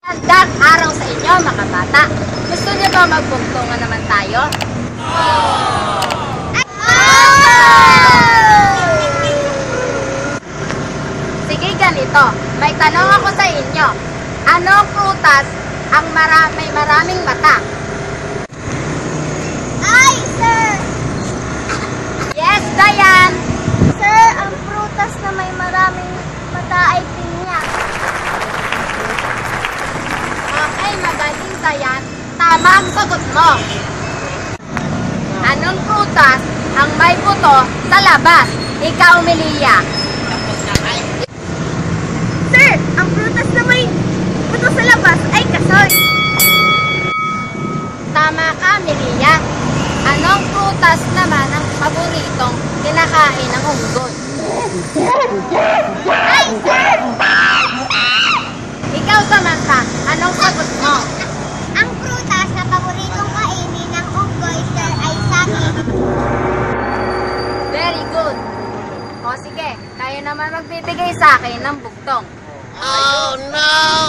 Magandang araw sa inyo mga bata. Gusto niyo ba magbugtungan naman tayo? Sige ganito, may tanong ako sa inyo. Anong prutas ang may maraming mata? Ay, sir! Yes, Dayan! Sir, ang prutas na may maraming mata ay pinya. Okay, magaling Dayan. Tama ang sagot mo. Anong prutas ang may buto sa labas? Ikaw, Melia. Sir, ang prutas na may buto sa labas ay kasoy. Tama ka, Melia. Anong prutas naman ang paboritong kinakain ng unggoy? Ay, sir! Ikaw, Samantha, anong sagot mo? Ang prutas na paboritong kainin ng unggoy, sir, ay saging. Very good. O sige, tayo naman magbibigay sa akin ng bugtong. Oh no!